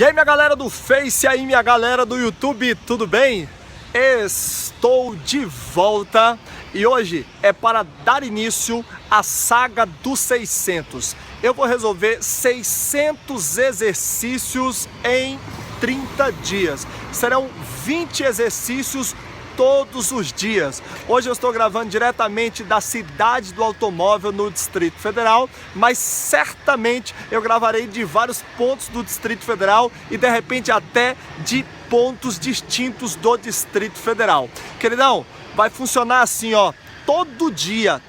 E aí, minha galera do Face, e aí, minha galera do YouTube, tudo bem? Estou de volta e hoje é para dar início à saga dos 600. Eu vou resolver 600 exercícios em 30 dias. Serão 20 exercícios todos os dias. Hoje eu estou gravando diretamente da cidade do automóvel no Distrito Federal, mas certamente eu gravarei de vários pontos do Distrito Federal e de repente até de pontos distintos do Distrito Federal. Queridão, vai funcionar assim, ó, todo dia,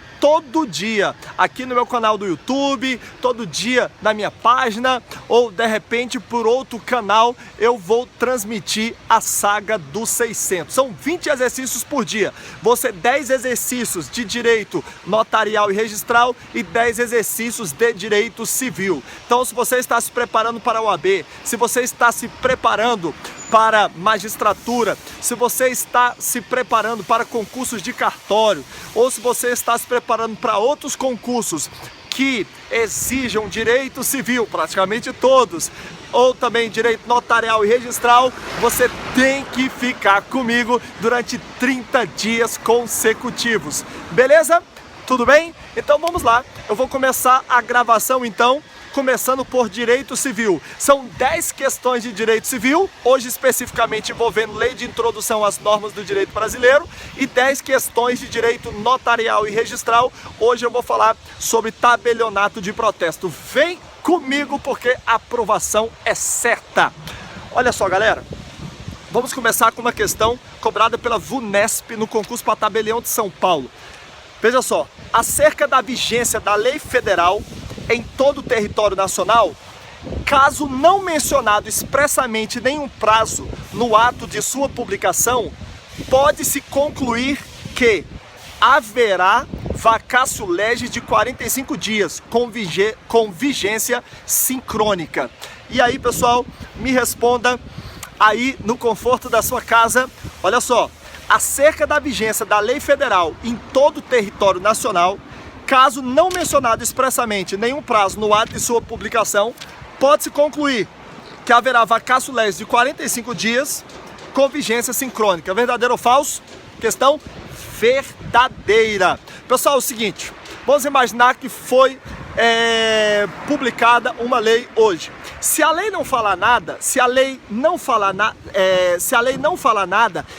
aqui no meu canal do YouTube, todo dia na minha página, ou de repente por outro canal eu vou transmitir a saga dos 600. São 20 exercícios por dia, vão ser 10 exercícios de direito notarial e registral e 10 exercícios de direito civil. Então, se você está se preparando para a OAB, se você está se preparando para magistratura, se você está se preparando para concursos de cartório, ou se você está se preparando para outros concursos que exijam direito civil, praticamente todos, ou também direito notarial e registral, você tem que ficar comigo durante 30 dias consecutivos, beleza? Tudo bem? Então vamos lá, eu vou começar a gravação então, começando por direito civil. São 10 questões de direito civil, hoje especificamente envolvendo lei de introdução às normas do direito brasileiro, e 10 questões de direito notarial e registral. Hoje eu vou falar sobre tabelionato de protesto. Vem comigo porque a aprovação é certa. Olha só, galera, vamos começar com uma questão cobrada pela VUNESP no concurso para tabelião de São Paulo. Veja só, acerca da vigência da lei federal em todo o território nacional, caso não mencionado expressamente nenhum prazo no ato de sua publicação, pode-se concluir que haverá vacatio legis de 45 dias com vigência sincrônica. E aí, pessoal, me responda aí no conforto da sua casa. Olha só, acerca da vigência da lei federal em todo o território nacional, caso não mencionado expressamente nenhum prazo no ato de sua publicação, pode-se concluir que haverá vacatio legis de 45 dias com vigência sincrônica. Verdadeiro ou falso? Questão verdadeira. Pessoal, é o seguinte, vamos imaginar que foi publicada uma lei hoje. Se a lei não falar nada,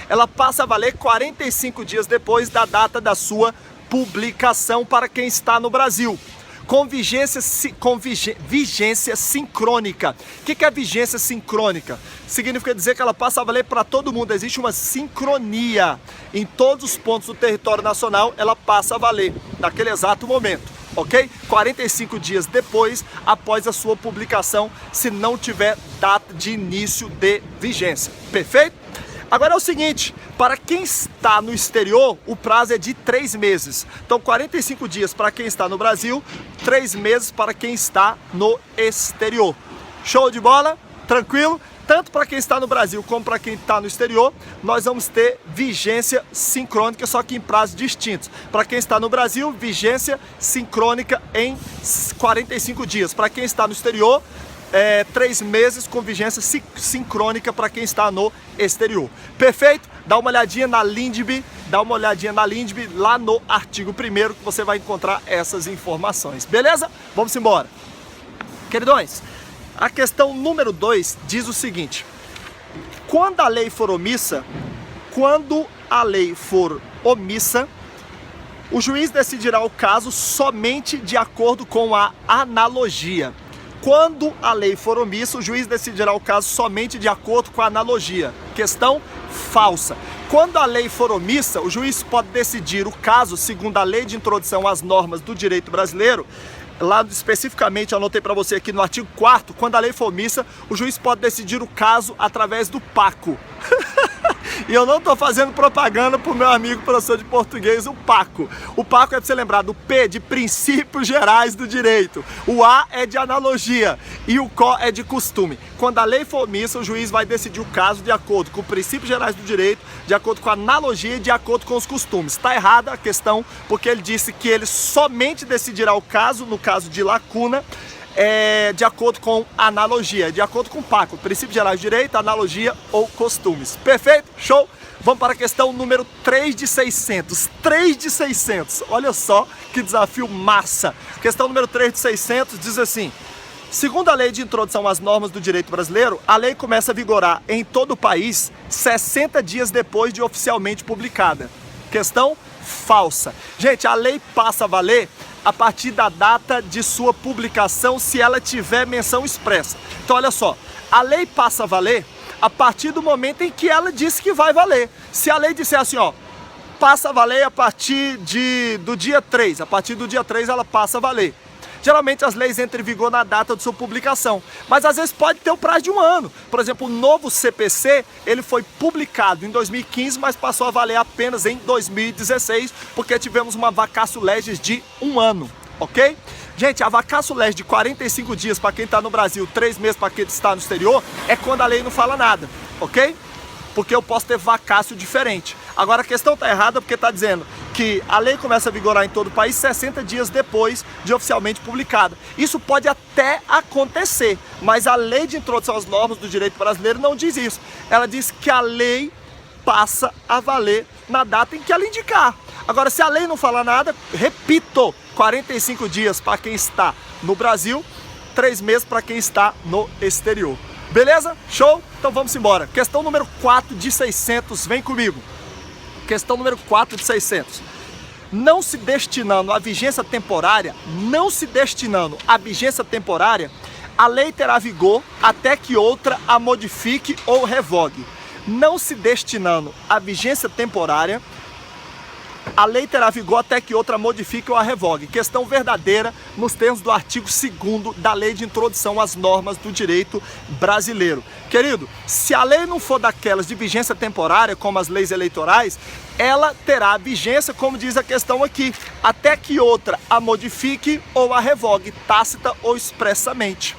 ela passa a valer 45 dias depois da data da sua publicação para quem está no Brasil, com vigência sincrônica. O que é vigência sincrônica? Significa dizer que ela passa a valer para todo mundo, existe uma sincronia em todos os pontos do território nacional, ela passa a valer naquele exato momento, ok? 45 dias depois, após a sua publicação, se não tiver data de início de vigência, perfeito? Agora é o seguinte, para quem está no exterior, o prazo é de 3 meses. Então, 45 dias para quem está no Brasil, 3 meses para quem está no exterior. Show de bola? Tranquilo? Tanto para quem está no Brasil como para quem está no exterior, nós vamos ter vigência sincrônica, só que em prazos distintos. Para quem está no Brasil, vigência sincrônica em 45 dias. Para quem está no exterior, 3 meses com vigência sincrônica para quem está no exterior. Perfeito? Dá uma olhadinha na LINDB, lá no artigo 1º que você vai encontrar essas informações. Beleza? Vamos embora. Queridões, a questão número 2 diz o seguinte: quando a lei for omissa, o juiz decidirá o caso somente de acordo com a analogia. Quando a lei for omissa, o juiz decidirá o caso somente de acordo com a analogia. Questão falsa. Quando a lei for omissa, o juiz pode decidir o caso segundo a lei de introdução às normas do direito brasileiro. Lá especificamente, eu anotei para você aqui no artigo 4º, quando a lei for omissa, o juiz pode decidir o caso através do PACO. E eu não estou fazendo propaganda para o meu amigo professor de português, o PACO. O PACO é para você lembrar do P de princípios gerais do direito, o A é de analogia e o CO é de costume. Quando a lei for omissa, o juiz vai decidir o caso de acordo com os princípios gerais do direito, de acordo com a analogia e de acordo com os costumes. Está errada a questão, porque ele disse que ele somente decidirá o caso, no caso de lacuna, de acordo com analogia, de acordo com o PACO, Princípios Gerais de Direito, Analogia ou Costumes. Perfeito? Show? Vamos para a questão número 3 de 600. 3 de 600. Olha só que desafio massa. Questão número 3 de 600 diz assim: segundo a Lei de Introdução às Normas do Direito Brasileiro, a lei começa a vigorar em todo o país 60 dias depois de oficialmente publicada. Questão falsa. Gente, a lei passa a valer a partir da data de sua publicação, se ela tiver menção expressa. Então, olha só, a lei passa a valer a partir do momento em que ela disse que vai valer. Se a lei disser assim, ó, passa a valer a partir do dia 3, a partir do dia 3 ela passa a valer. Geralmente as leis entram em vigor na data de sua publicação, mas às vezes pode ter o prazo de um ano. Por exemplo, o novo CPC, ele foi publicado em 2015, mas passou a valer apenas em 2016, porque tivemos uma vacatio legis de um ano, ok? Gente, a vacatio legis de 45 dias para quem está no Brasil, 3 meses para quem está no exterior, é quando a lei não fala nada, ok? Porque eu posso ter vacácio diferente. Agora a questão está errada porque está dizendo que a lei começa a vigorar em todo o país 60 dias depois de oficialmente publicada. Isso pode até acontecer, mas a Lei de Introdução às Normas do Direito Brasileiro não diz isso. Ela diz que a lei passa a valer na data em que ela indicar. Agora, se a lei não falar nada, repito, 45 dias para quem está no Brasil, 3 meses para quem está no exterior. Beleza? Show? Então vamos embora. Questão número 4 de 600, vem comigo. Questão número 4 de 600. Não se destinando à vigência temporária, a lei terá vigor até que outra a modifique ou revogue. Não se destinando à vigência temporária, a lei terá vigor até que outra modifique ou a revogue. Questão verdadeira nos termos do artigo 2º da Lei de Introdução às Normas do Direito Brasileiro. Querido, se a lei não for daquelas de vigência temporária, como as leis eleitorais, ela terá vigência, como diz a questão aqui, até que outra a modifique ou a revogue, tácita ou expressamente.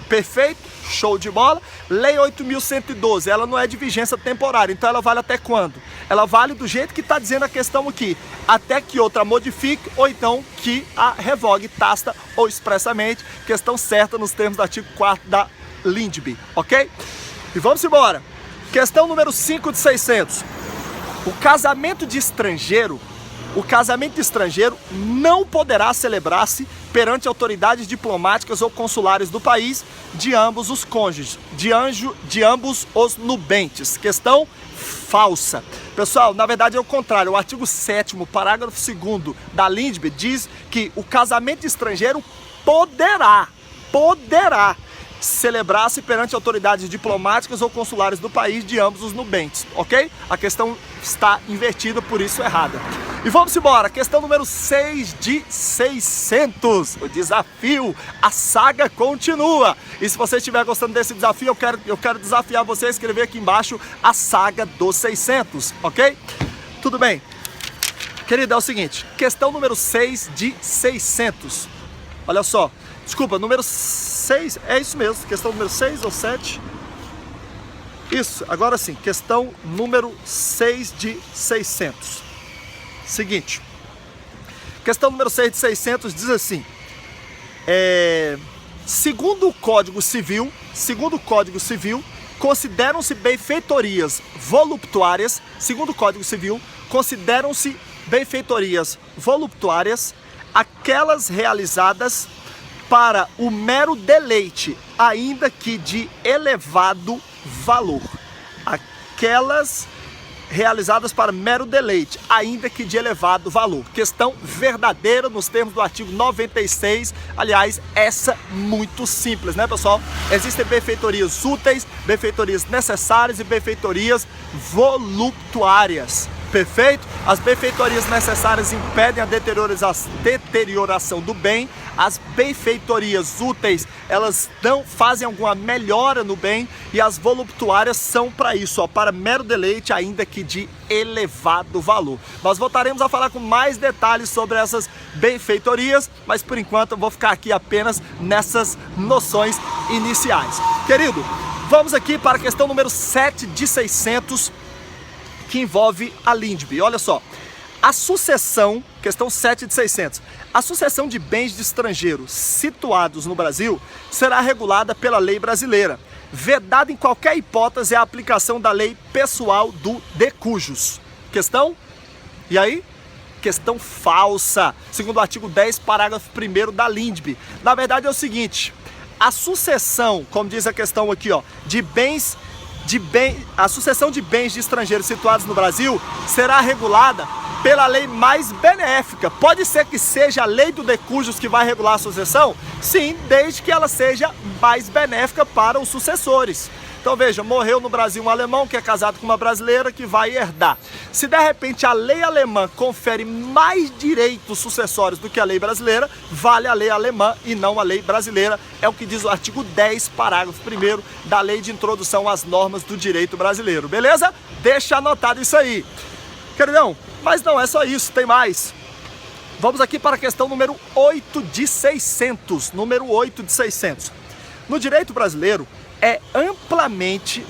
Perfeito? Show de bola? Lei 8.112, ela não é de vigência temporária, então ela vale até quando? Ela vale do jeito que está dizendo a questão aqui, até que outra modifique ou então que a revogue, tácita ou expressamente, questão certa nos termos do artigo 4º da LINDB, ok? E vamos embora. Questão número 5 de 600. O casamento de estrangeiro não poderá celebrar-se perante autoridades diplomáticas ou consulares do país de ambos os cônjuges, de ambos os nubentes. Questão falsa. Pessoal, na verdade é o contrário. O artigo 7º, parágrafo 2º da LINDB diz que o casamento de estrangeiro poderá celebrar-se perante autoridades diplomáticas ou consulares do país de ambos os nubentes, ok? A questão está invertida, por isso errada. E vamos embora, questão número 6 de 600, o desafio, a saga continua. E se você estiver gostando desse desafio, eu quero desafiar você a escrever aqui embaixo a saga dos 600, ok? Tudo bem. Querido, é o seguinte, questão número 6 de 600, olha só, desculpa, número 6, é isso mesmo, questão número 6 ou 7? Isso, agora sim, questão número 6 de 600. Seguinte, questão número 6 de 600 diz assim, segundo o Código Civil, consideram-se benfeitorias voluptuárias, aquelas realizadas para o mero deleite, ainda que de elevado valor. Aquelas realizadas para mero deleite, ainda que de elevado valor. Questão verdadeira nos termos do artigo 96. Aliás, essa muito simples, né, pessoal? Existem benfeitorias úteis, benfeitorias necessárias e benfeitorias voluptuárias. Perfeito? As benfeitorias necessárias impedem a deterioração do bem. As benfeitorias úteis, elas fazem alguma melhora no bem, e as voluptuárias são para isso, ó, para mero deleite, ainda que de elevado valor. Nós voltaremos a falar com mais detalhes sobre essas benfeitorias, mas por enquanto eu vou ficar aqui apenas nessas noções iniciais. Querido, vamos aqui para a questão número 7 de 600, que envolve a LINDB. Olha só, A sucessão, questão 7 de 600, a sucessão de bens de estrangeiros situados no Brasil será regulada pela lei brasileira, vedada em qualquer hipótese a aplicação da lei pessoal do de cujos. Questão? E aí? Questão falsa, segundo o artigo 10, parágrafo 1º da LINDB. Na verdade é o seguinte, a sucessão, como diz a questão aqui, ó, a sucessão de bens de estrangeiros situados no Brasil será regulada pela lei mais benéfica. Pode ser que seja a lei do de cujos que vai regular a sucessão? Sim, desde que ela seja mais benéfica para os sucessores. Então veja, morreu no Brasil um alemão que é casado com uma brasileira que vai herdar. Se de repente a lei alemã confere mais direitos sucessórios do que a lei brasileira, vale a lei alemã e não a lei brasileira. É o que diz o artigo 10, parágrafo 1º da Lei de Introdução às Normas do Direito Brasileiro. Beleza? Deixa anotado isso aí. Queridão, mas não é só isso, tem mais. Vamos aqui para a questão número 8 de 600. Número 8 de 600. No direito brasileiro é amplamente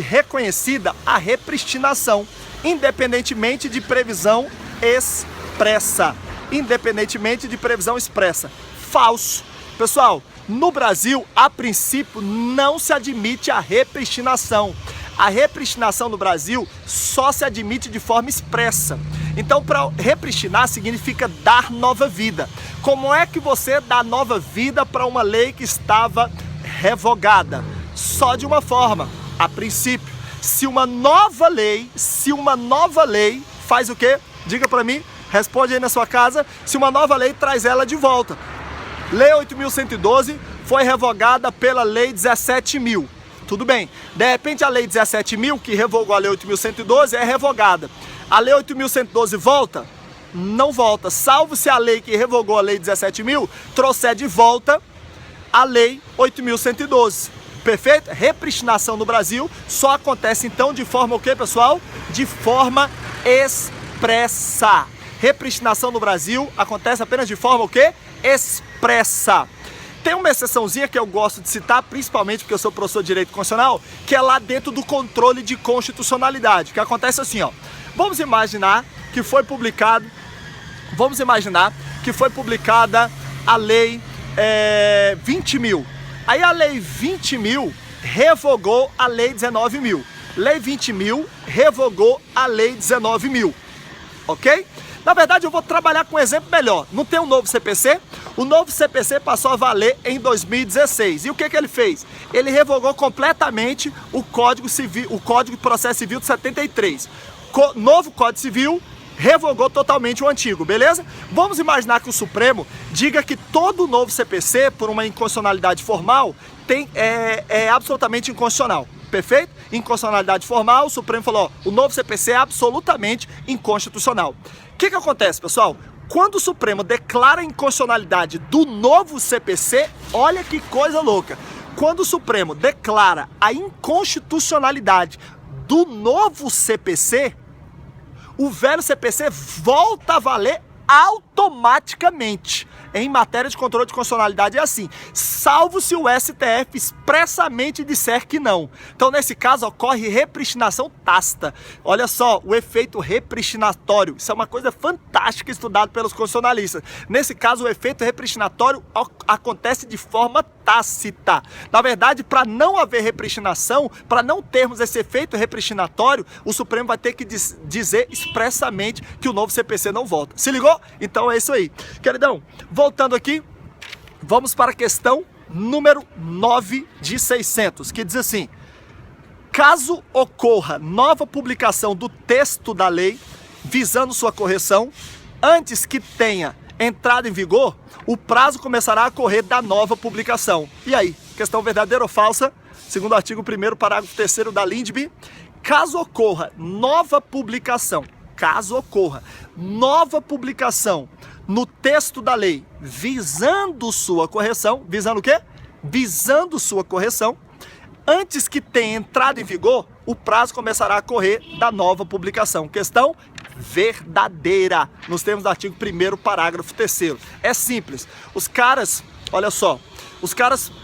reconhecida a repristinação, independentemente de previsão expressa. Falso. Pessoal, no Brasil, a princípio, não se admite a repristinação. A repristinação no Brasil só se admite de forma expressa. Então, para repristinar significa dar nova vida. Como é que você dá nova vida para uma lei que estava revogada? Só de uma forma, a princípio. Se uma nova lei faz o quê? Diga para mim, responde aí na sua casa, se uma nova lei traz ela de volta. Lei 8.112 foi revogada pela Lei 17.000. Tudo bem. De repente a Lei 17.000, que revogou a Lei 8.112, é revogada. A Lei 8.112 volta? Não volta, salvo se a lei que revogou a Lei 17.000 trouxer de volta a Lei 8.112. Perfeito? Repristinação no Brasil só acontece então de forma o quê, pessoal? De forma expressa. Repristinação no Brasil acontece apenas de forma o quê? Expressa. Tem uma exceçãozinha que eu gosto de citar, principalmente porque eu sou professor de Direito Constitucional, que é lá dentro do controle de constitucionalidade, que acontece assim, ó. Vamos imaginar que foi publicada a Lei 20.000. Aí a Lei 20.000 revogou a Lei 19.000. Lei 20.000 revogou a Lei 19.000. Ok? Na verdade, eu vou trabalhar com um exemplo melhor. Não tem um novo CPC? O novo CPC passou a valer em 2016. E o que ele fez? Ele revogou completamente o Código Civil, o Código de Processo Civil de 73. Novo Código Civil revogou totalmente o antigo, beleza? Vamos imaginar que o Supremo diga que todo novo CPC, por uma inconstitucionalidade formal, é absolutamente inconstitucional. Perfeito? Inconstitucionalidade formal, o Supremo falou, ó, o novo CPC é absolutamente inconstitucional. O que acontece, pessoal? Quando o Supremo declara a inconstitucionalidade do novo CPC, olha que coisa louca. Quando o Supremo declara a inconstitucionalidade do novo CPC, o velho CPC volta a valer automaticamente. Em matéria de controle de constitucionalidade é assim, salvo se o STF expressamente disser que não. Então, nesse caso, ocorre repristinação tácita. Olha só, o efeito repristinatório. Isso é uma coisa fantástica estudada pelos constitucionalistas. Nesse caso, o efeito repristinatório acontece de forma tácita. Na verdade, para não haver repristinação, para não termos esse efeito repristinatório, o Supremo vai ter que dizer expressamente que o novo CPC não volta. Se ligou? Então é isso aí. Queridão, voltando aqui, vamos para a questão número 9 de 600, que diz assim: caso ocorra nova publicação do texto da lei visando sua correção, antes que tenha entrado em vigor, o prazo começará a correr da nova publicação. E aí, questão verdadeira ou falsa? Segundo o artigo 1º, parágrafo 3º da LINDB, caso ocorra nova publicação no texto da lei visando sua correção, visando o quê? Visando sua correção, antes que tenha entrado em vigor, o prazo começará a correr da nova publicação. Questão verdadeira, nos termos do artigo 1º, parágrafo 3º. É simples. Os caras, olha só,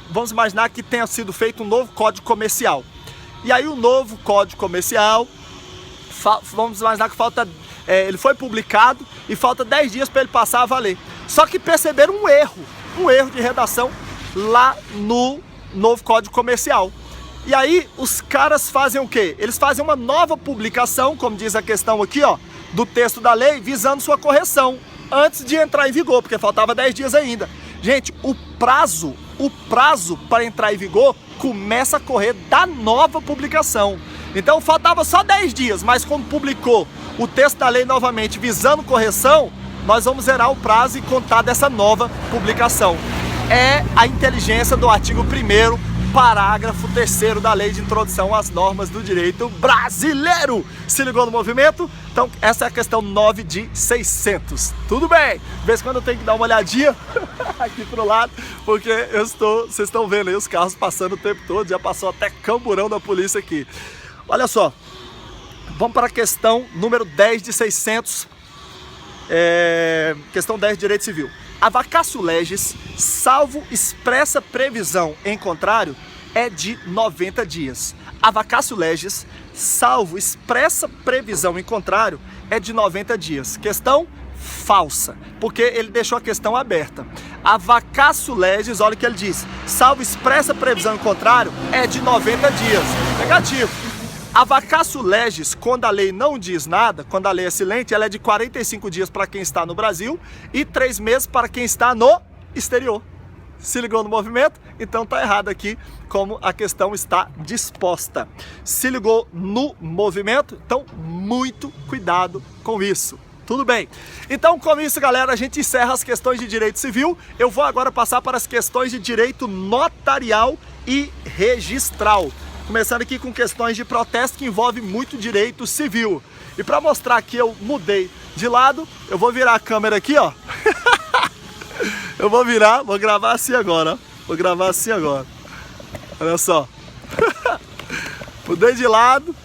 vamos imaginar que tenha sido feito um novo Código Comercial. E aí o novo Código Comercial vamos imaginar que falta, ele foi publicado e falta 10 dias para ele passar a valer. Só que perceberam um erro de redação lá no novo Código Comercial. E aí os caras fazem o quê? Eles fazem uma nova publicação, como diz a questão aqui, ó, do texto da lei, visando sua correção antes de entrar em vigor, porque faltava 10 dias ainda. Gente, o prazo para entrar em vigor começa a correr da nova publicação. Então faltava só 10 dias, mas como publicou o texto da lei novamente visando correção, nós vamos zerar o prazo e contar dessa nova publicação. É a inteligência do artigo 1º, parágrafo 3º da Lei de Introdução às Normas do Direito Brasileiro. Se ligou no movimento? Então essa é a questão 9 de 600. Tudo bem? De vez em quando eu tenho que dar uma olhadinha aqui pro lado, porque vocês estão vendo aí os carros passando o tempo todo, já passou até camburão da polícia aqui. Olha só, vamos para a questão número 10 de 600, questão 10 de Direito Civil. A vacatio legis, salvo expressa previsão em contrário, é de 90 dias. A vacatio legis, salvo expressa previsão em contrário, é de 90 dias. Questão falsa, porque ele deixou a questão aberta. A vacatio legis, olha o que ele diz, salvo expressa previsão em contrário, é de 90 dias. Negativo. A vacatio legis, quando a lei não diz nada, quando a lei é silente, ela é de 45 dias para quem está no Brasil e 3 meses para quem está no exterior. Se ligou no movimento? Então tá errado aqui como a questão está disposta. Se ligou no movimento? Então muito cuidado com isso. Tudo bem? Então com isso, galera, a gente encerra as questões de direito civil. Eu vou agora passar para as questões de direito notarial e registral. Começando aqui com questões de protesto que envolvem muito direito civil. E para mostrar que eu mudei de lado, eu vou virar a câmera aqui, ó. Eu vou gravar assim agora, ó. Vou gravar assim agora. Olha só. Mudei de lado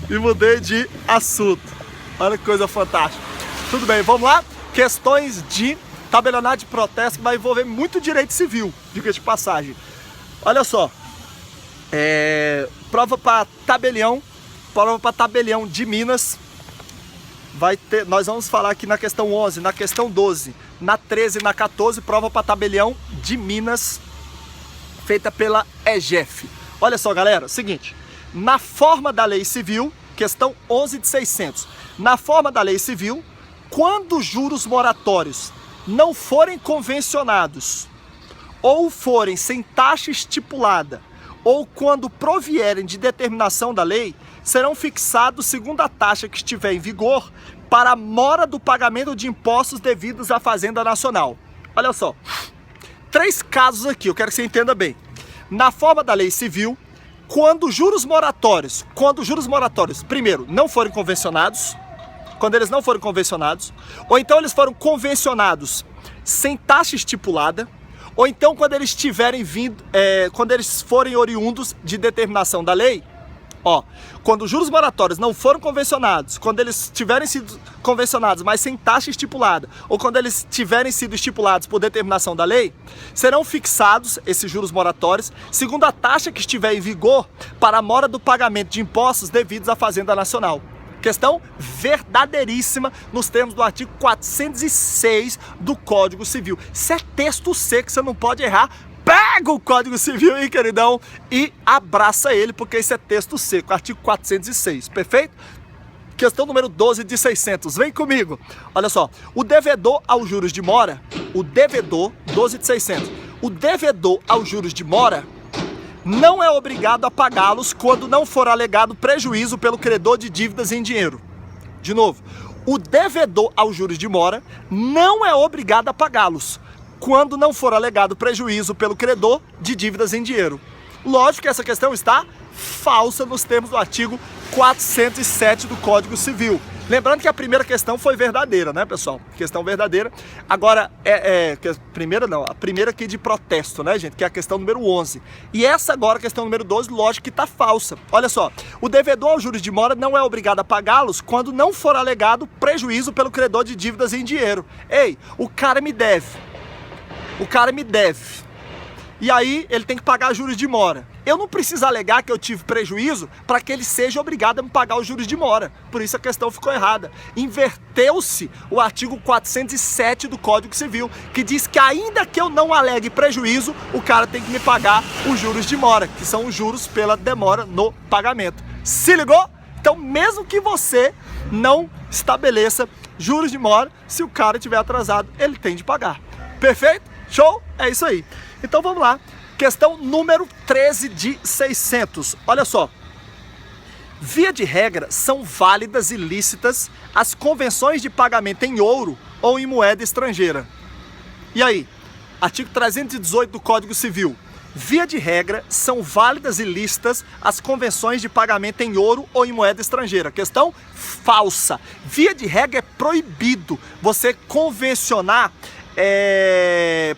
e mudei de assunto. Olha que coisa fantástica. Tudo bem, vamos lá? Questões de tabelionato de protesto que vai envolver muito direito civil, diga de passagem. Olha só. Prova para tabelião de Minas. Nós vamos falar aqui na questão 11, na questão 12, na 13 e na 14, prova para tabelião de Minas, feita pela EGEF. Olha só, galera, seguinte, na forma da lei civil, questão 11 de 600, na forma da lei civil, quando juros moratórios não forem convencionados ou forem sem taxa estipulada, ou quando provierem de determinação da lei, serão fixados segundo a taxa que estiver em vigor para a mora do pagamento de impostos devidos à Fazenda Nacional. Olha só, 3 casos aqui, eu quero que você entenda bem. Na forma da lei civil, quando juros moratórios, primeiro, não forem convencionados, quando eles não forem convencionados, ou então eles foram convencionados sem taxa estipulada, ou então quando eles tiverem vindo, quando eles forem oriundos de determinação da lei, ó, quando os juros moratórios não foram convencionados, quando eles tiverem sido convencionados, mas sem taxa estipulada, ou quando eles tiverem sido estipulados por determinação da lei, serão fixados esses juros moratórios segundo a taxa que estiver em vigor para a mora do pagamento de impostos devidos à Fazenda Nacional. Questão verdadeiríssima nos termos do artigo 406 do Código Civil. Isso é texto seco, você não pode errar. Pega o Código Civil aí, queridão, e abraça ele, porque isso é texto seco, artigo 406, perfeito? Questão número 12 de 600, vem comigo. Olha só, o devedor aos juros de mora, 12 de 600, o devedor aos juros de mora não é obrigado a pagá-los quando não for alegado prejuízo pelo credor de dívidas em dinheiro. De novo, o devedor aos juros de mora não é obrigado a pagá-los quando não for alegado prejuízo pelo credor de dívidas em dinheiro. Lógico que essa questão está falsa nos termos do artigo 407 do Código Civil. Lembrando que a primeira questão foi verdadeira, né, pessoal? Questão verdadeira. Agora, a primeira aqui de protesto, né, gente? Que é a questão número 11. E essa agora, a questão número 12, lógico que está falsa. Olha só, o devedor aos juros de mora não é obrigado a pagá-los quando não for alegado prejuízo pelo credor de dívidas em dinheiro. Ei, o cara me deve. e aí ele tem que pagar juros de mora. Eu não preciso alegar que eu tive prejuízo para que ele seja obrigado a me pagar os juros de mora. Por isso a questão ficou errada. Inverteu-se o artigo 407 do Código Civil, que diz que ainda que eu não alegue prejuízo, o cara tem que me pagar os juros de mora, que são os juros pela demora no pagamento. Se ligou? Então, mesmo que você não estabeleça juros de mora, se o cara estiver atrasado, ele tem de pagar. Perfeito? Show? É isso aí. Então vamos lá. Questão número 13 de 600. Olha só. Via de regra, são válidas e lícitas as convenções de pagamento em ouro ou em moeda estrangeira. E aí? Artigo 318 do Código Civil. Via de regra, são válidas e lícitas as convenções de pagamento em ouro ou em moeda estrangeira. Questão falsa. Via de regra é proibido você convencionar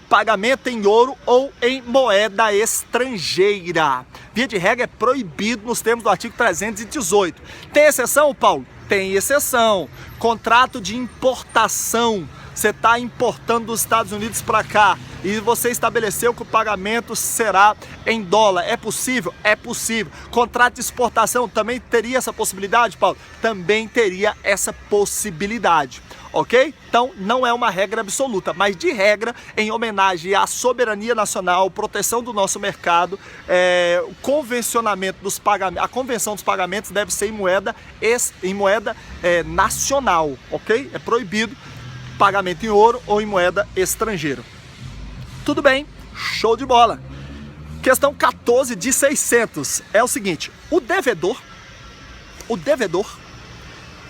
pagamento em ouro ou em moeda estrangeira. Via de regra é proibido nos termos do artigo 318. Tem exceção, Paulo? Tem exceção. Contrato de importação. Você está importando dos Estados Unidos para cá e você estabeleceu que o pagamento será em dólar. É possível? É possível. Contrato de exportação também teria essa possibilidade, Paulo? Também teria essa possibilidade. Ok? Então não é uma regra absoluta, mas de regra, em homenagem à soberania nacional, proteção do nosso mercado, o convencionamento dos pagamentos, a convenção dos pagamentos deve ser em moeda nacional, ok? É proibido pagamento em ouro ou em moeda estrangeira. Tudo bem, show de bola. Questão 14 de 600 é o seguinte: o devedor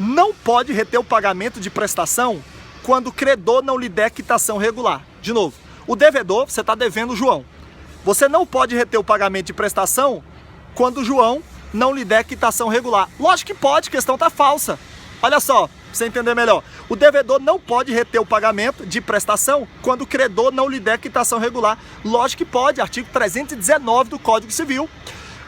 não pode reter o pagamento de prestação quando o credor não lhe der quitação regular. De novo, o devedor, você está devendo o João. Você não pode reter o pagamento de prestação quando o João não lhe der quitação regular. Lógico que pode, a questão está falsa. Olha só, pra você entender melhor. O devedor não pode reter o pagamento de prestação quando o credor não lhe der quitação regular. Lógico que pode, artigo 319 do Código Civil.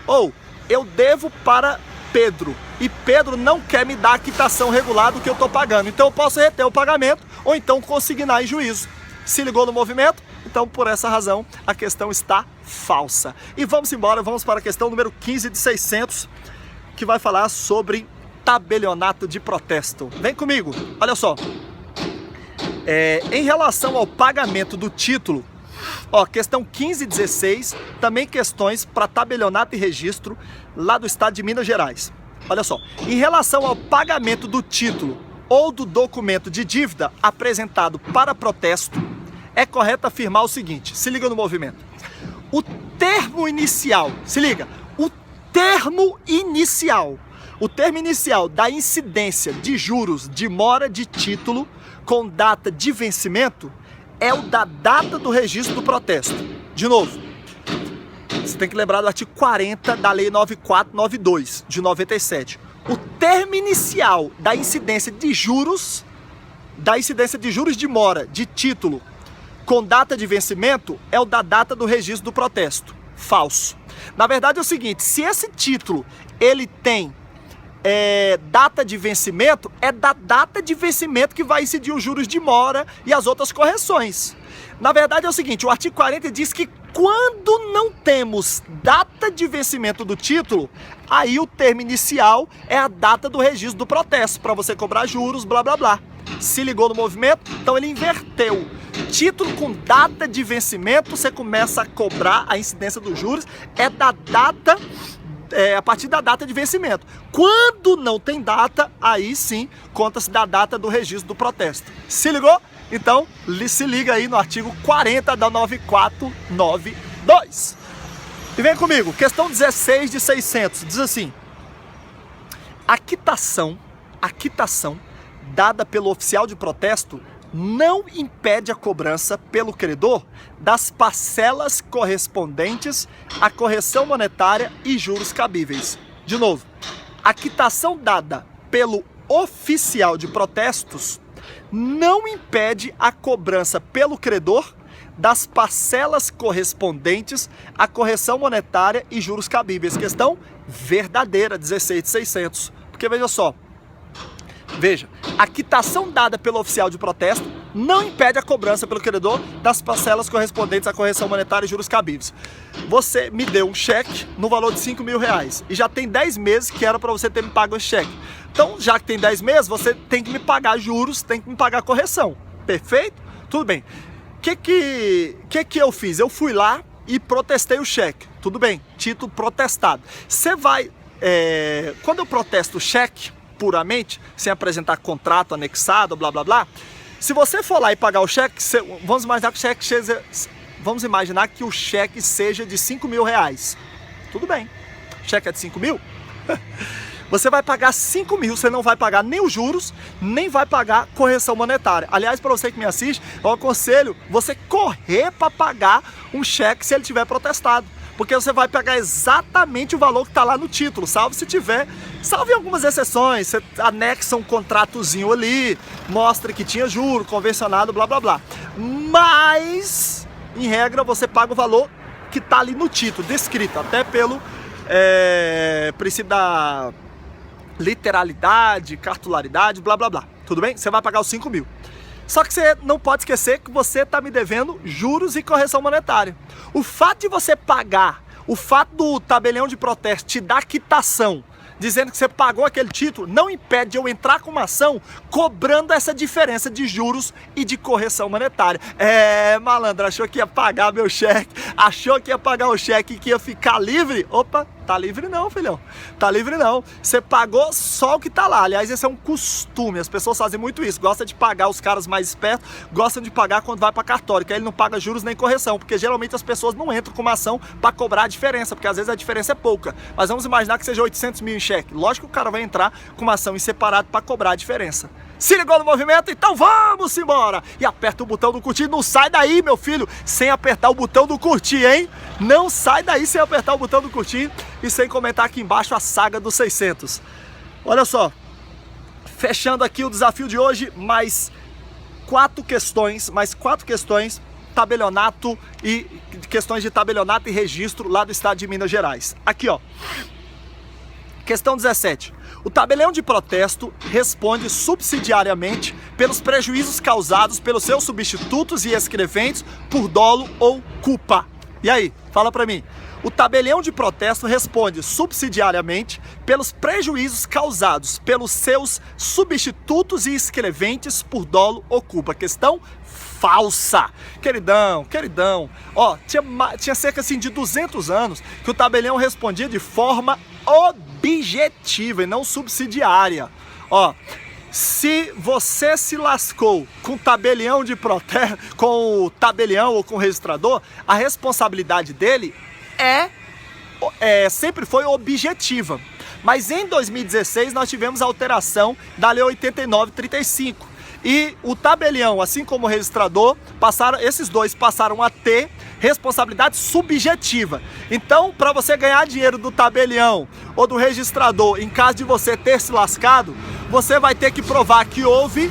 Ou, eu devo para Pedro e Pedro não quer me dar a quitação regular do que eu estou pagando. Então eu posso reter o pagamento ou então consignar em juízo. Se ligou no movimento? Então, por essa razão, a questão está falsa. E vamos embora, vamos para a questão número 15 de 600, que vai falar sobre tabelionato de protesto. Vem comigo, olha só. Em relação ao pagamento do título, questão 15 e 16, também questões para tabelionato e registro lá do estado de Minas Gerais. Olha só, em relação ao pagamento do título ou do documento de dívida apresentado para protesto, é correto afirmar o seguinte, se liga no movimento. O termo inicial, se liga, o termo inicial da incidência de juros de mora de título com data de vencimento é o da data do registro do protesto. De novo, você tem que lembrar do artigo 40 da Lei 9492 de 97. O termo inicial da incidência de juros de mora de título com data de vencimento é o da data do registro do protesto. Falso. Na verdade é o seguinte, se esse título ele tem data de vencimento, é da data de vencimento que vai incidir os juros de mora e as outras correções. Na verdade é o seguinte, o artigo 40 diz que quando não temos data de vencimento do título, aí o termo inicial é a data do registro do protesto, para você cobrar juros, blá blá blá. Se ligou no movimento? Então ele inverteu. Título com data de vencimento, você começa a cobrar a incidência dos juros, da data a partir da data de vencimento. Quando não tem data, aí sim conta-se da data do registro do protesto. Se ligou? Então, se liga aí no artigo 40 da 9492. E vem comigo, questão 16 de 600, diz assim: a quitação dada pelo oficial de protesto não impede a cobrança pelo credor das parcelas correspondentes à correção monetária e juros cabíveis. De novo, a quitação dada pelo oficial de protestos não impede a cobrança pelo credor das parcelas correspondentes à correção monetária e juros cabíveis. Questão verdadeira, 16 de 600. Porque veja só, a quitação dada pelo oficial de protesto não impede a cobrança pelo credor das parcelas correspondentes à correção monetária e juros cabíveis. Você me deu um cheque no valor de R$5.000 e já tem 10 meses que era para você ter me pago esse cheque. Então, já que tem 10 meses, você tem que me pagar juros, tem que me pagar correção. Perfeito? Tudo bem. O que eu fiz? Eu fui lá e protestei o cheque. Tudo bem, título protestado. Você vai... quando eu protesto o cheque puramente, sem apresentar contrato anexado, blá blá blá, se você for lá e pagar o cheque, vamos imaginar que o cheque seja de R$5.000. Tudo bem, o cheque é de 5 mil? Você vai pagar 5 mil, você não vai pagar nem os juros, nem vai pagar correção monetária. Aliás, para você que me assiste, eu aconselho você correr para pagar um cheque se ele tiver protestado. Porque você vai pagar exatamente o valor que está lá no título, salvo em algumas exceções, você anexa um contratozinho ali, mostra que tinha juro, convencionado, blá blá blá. Mas, em regra, você paga o valor que está ali no título, descrito, até pelo princípio da literalidade, cartularidade, blá blá blá. Tudo bem? Você vai pagar os 5 mil. Só que você não pode esquecer que você está me devendo juros e correção monetária. O fato de você pagar, o fato do tabelião de protesto te dar quitação, dizendo que você pagou aquele título, não impede de eu entrar com uma ação cobrando essa diferença de juros e de correção monetária. Malandro, achou que ia pagar meu cheque, achou que ia pagar o cheque e que ia ficar livre? Opa, tá livre não, filhão. Tá livre não. Você pagou só o que tá lá. Aliás, esse é um costume. As pessoas fazem muito isso. Gostam de pagar, os caras mais espertos gostam de pagar quando vai pra cartório, que aí ele não paga juros nem correção, porque geralmente as pessoas não entram com uma ação pra cobrar a diferença, porque às vezes a diferença é pouca. Mas vamos imaginar que seja 800 mil em cheque. Lógico que o cara vai entrar com uma ação em separado pra cobrar a diferença. Se ligou no movimento? Então vamos embora! E aperta o botão do curtir, não sai daí, meu filho, sem apertar o botão do curtir, hein? Não sai daí sem apertar o botão do curtir e sem comentar aqui embaixo a saga dos 600. Olha só, fechando aqui o desafio de hoje, mais quatro questões, tabelionato e questões de tabelionato e registro lá do estado de Minas Gerais. Aqui, ó. Questão 17. O tabelião de protesto responde subsidiariamente pelos prejuízos causados pelos seus substitutos e escreventes por dolo ou culpa. E aí, fala pra mim. O tabelião de protesto responde subsidiariamente pelos prejuízos causados pelos seus substitutos e escreventes por dolo ou culpa. Questão falsa. Queridão. Ó, tinha cerca assim, de 200 anos que o tabelião respondia de forma objetiva e não subsidiária. Ó, se você se lascou com o tabelião de protesto, com o tabelião ou com o registrador, a responsabilidade dele sempre foi objetiva. Mas em 2016 nós tivemos a alteração da Lei 89/35. E o tabelião, assim como o registrador, esses dois passaram a ter responsabilidade subjetiva. Então, para você ganhar dinheiro do tabelião ou do registrador, em caso de você ter se lascado, você vai ter que provar que houve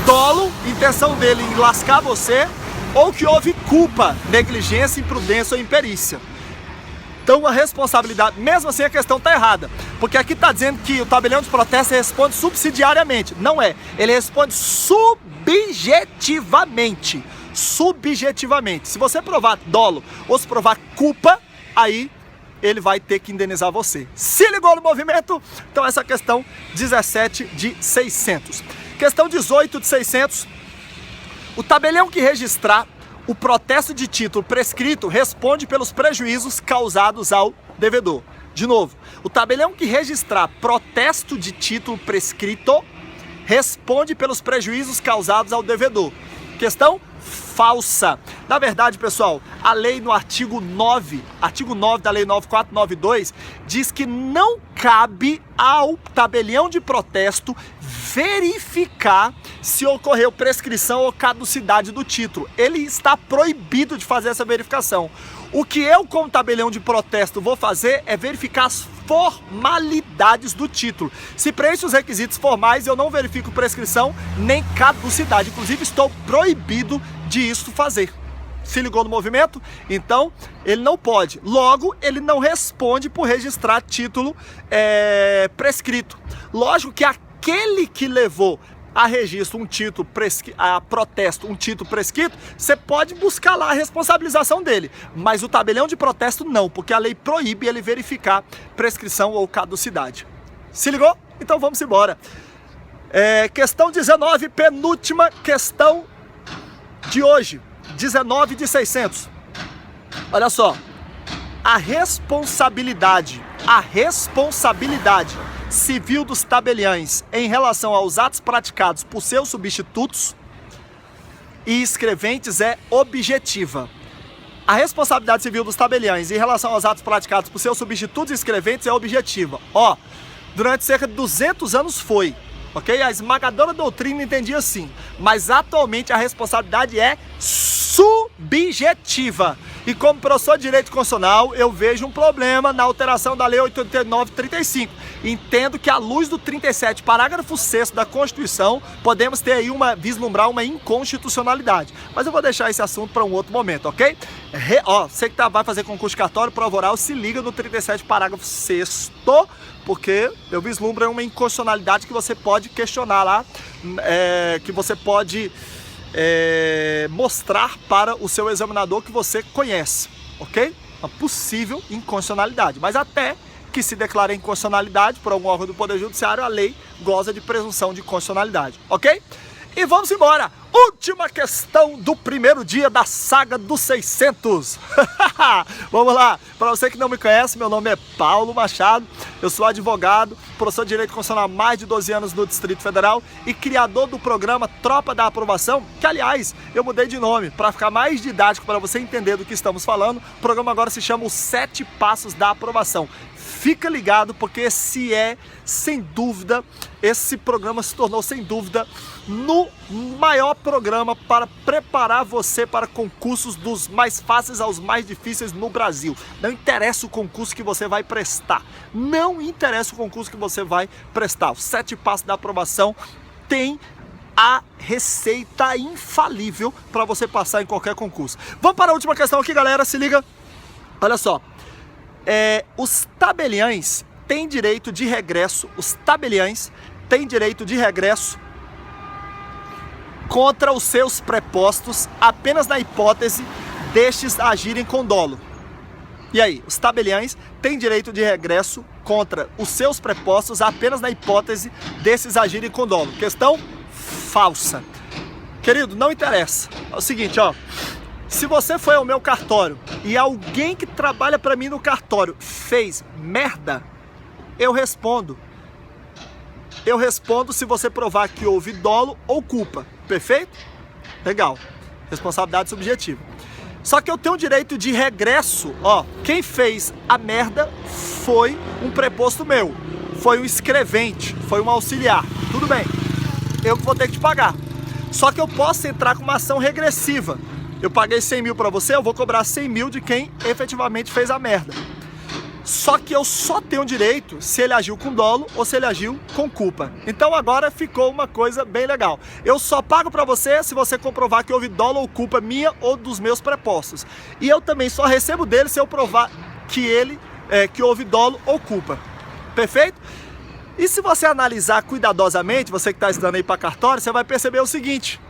dolo, intenção dele em lascar você, ou que houve culpa, negligência, imprudência ou imperícia. Então a responsabilidade, mesmo assim a questão está errada, porque aqui está dizendo que o tabelião de protesto responde subsidiariamente. Não é, ele responde subjetivamente. Se você provar dolo ou se provar culpa, aí ele vai ter que indenizar você. Se ligou no movimento? Então essa questão 17 de 600. Questão 18 de 600. O tabelião que registrar o protesto de título prescrito responde pelos prejuízos causados ao devedor. De novo, o tabelião que registrar protesto de título prescrito responde pelos prejuízos causados ao devedor. Questão falsa. Na verdade, pessoal, a lei no artigo 9 da lei 9492 diz que não cabe ao tabelião de protesto verificar se ocorreu prescrição ou caducidade do título. Ele está proibido de fazer essa verificação. O que eu, como tabelião de protesto, vou fazer é verificar as formalidades do título. Se preenche os requisitos formais, eu não verifico prescrição nem caducidade. Inclusive, estou proibido de isso fazer. Se ligou no movimento? Então, ele não pode. Logo, ele não responde por registrar título prescrito. Lógico que aquele que levou a registro um título a protesto um título prescrito, você pode buscar lá a responsabilização dele. Mas o tabelião de protesto não, porque a lei proíbe ele verificar prescrição ou caducidade. Se ligou? Então vamos embora. Questão 19, penúltima questão de hoje. 19 de 600. Olha só. A responsabilidade civil dos tabeliães em relação aos atos praticados por seus substitutos e escreventes é objetiva. A responsabilidade civil dos tabeliães em relação aos atos praticados por seus substitutos e escreventes é objetiva. Durante cerca de 200 anos foi, ok? A esmagadora doutrina entendia assim, mas atualmente a responsabilidade é subjetiva. E como professor de Direito Constitucional, eu vejo um problema na alteração da Lei 89/35. Entendo que à luz do 37, parágrafo 6º da Constituição, podemos ter aí vislumbrar uma inconstitucionalidade. Mas eu vou deixar esse assunto para um outro momento, ok? Você que vai fazer concurso de cartório, prova oral, se liga no 37, parágrafo 6º, porque eu vislumbro uma inconstitucionalidade que você pode questionar lá, que você pode mostrar para o seu examinador que você conhece, ok? Uma possível inconstitucionalidade, mas até que se declare inconstitucionalidade por algum órgão do Poder Judiciário, a lei goza de presunção de constitucionalidade, ok? E vamos embora! Última questão do primeiro dia da saga dos 600. Vamos lá! Para você que não me conhece, meu nome é Paulo Machado, eu sou advogado, professor de Direito Constitucional há mais de 12 anos no Distrito Federal e criador do programa Tropa da Aprovação, que aliás, eu mudei de nome para ficar mais didático para você entender do que estamos falando. O programa agora se chama Os 7 Passos da Aprovação. Fica ligado, porque sem dúvida, esse programa se tornou, sem dúvida, no maior programa para preparar você para concursos dos mais fáceis aos mais difíceis no Brasil. Não interessa o concurso que você vai prestar. Não interessa o concurso que você vai prestar. Os 7 Passos da Aprovação tem a receita infalível para você passar em qualquer concurso. Vamos para a última questão aqui, galera. Se liga. Olha só. Os tabeliães têm direito de regresso. Os tabeliães têm direito de regresso contra os seus prepostos apenas na hipótese destes agirem com dolo. E aí, os tabeliães têm direito de regresso contra os seus prepostos apenas na hipótese desses agirem com dolo. Questão falsa. Querido, não interessa. É o seguinte, se você foi ao meu cartório e alguém que trabalha para mim no cartório fez merda, eu respondo. Eu respondo se você provar que houve dolo ou culpa. Perfeito? Legal. Responsabilidade subjetiva. Só que eu tenho direito de regresso. Quem fez a merda foi um preposto meu. Foi um escrevente. Foi um auxiliar. Tudo bem. Eu que vou ter que te pagar. Só que eu posso entrar com uma ação regressiva. Eu paguei 100 mil para você, eu vou cobrar 100 mil de quem efetivamente fez a merda. Só que eu só tenho direito se ele agiu com dolo ou se ele agiu com culpa. Então agora ficou uma coisa bem legal. Eu só pago para você se você comprovar que houve dolo ou culpa minha ou dos meus prepostos. E eu também só recebo dele se eu provar que houve dolo ou culpa. Perfeito? E se você analisar cuidadosamente, você que está estudando aí para cartório, você vai perceber o seguinte.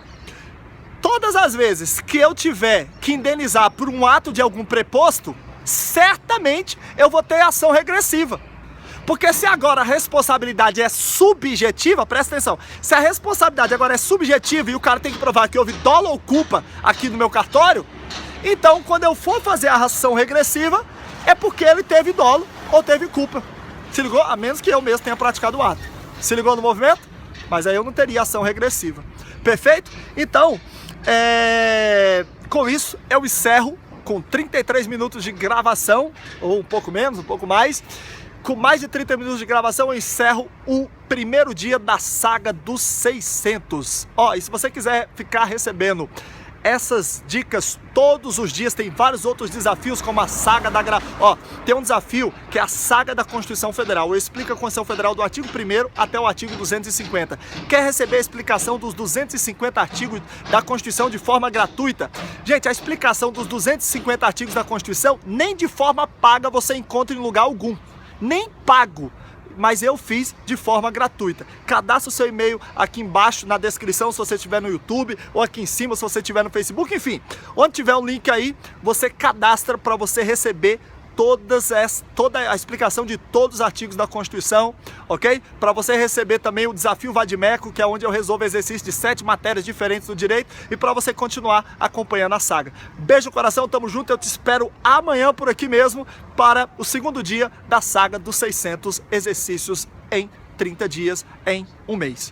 Todas as vezes que eu tiver que indenizar por um ato de algum preposto, certamente eu vou ter ação regressiva. Porque se agora a responsabilidade é subjetiva, presta atenção, se a responsabilidade agora é subjetiva e o cara tem que provar que houve dolo ou culpa aqui no meu cartório, então quando eu for fazer a ação regressiva, é porque ele teve dolo ou teve culpa. Se ligou? A menos que eu mesmo tenha praticado o ato. Se ligou no movimento? Mas aí eu não teria ação regressiva. Perfeito? Então, com isso eu encerro com 33 minutos de gravação, ou um pouco menos, um pouco mais. Com mais de 30 minutos de gravação eu encerro o primeiro dia da saga dos 600. E se você quiser ficar recebendo essas dicas todos os dias, tem vários outros desafios, como a saga da tem um desafio que é a saga da Constituição Federal. Eu explico a Constituição Federal do artigo 1º até o artigo 250. Quer receber a explicação dos 250 artigos da Constituição de forma gratuita? Gente, a explicação dos 250 artigos da Constituição nem de forma paga você encontra em lugar algum. Nem pago. mas eu fiz de forma gratuita. Cadastre o seu e-mail aqui embaixo na descrição se você estiver no YouTube, ou aqui em cima se você estiver no Facebook, enfim. Onde tiver um link aí, você cadastra para você receber toda a explicação de todos os artigos da Constituição, ok? Para você receber também o Desafio Vadimeco, que é onde eu resolvo exercícios de 7 matérias diferentes do direito, e para você continuar acompanhando a saga. Beijo no coração, tamo junto, eu te espero amanhã por aqui mesmo para o segundo dia da saga dos 600 exercícios em 30 dias, em um mês.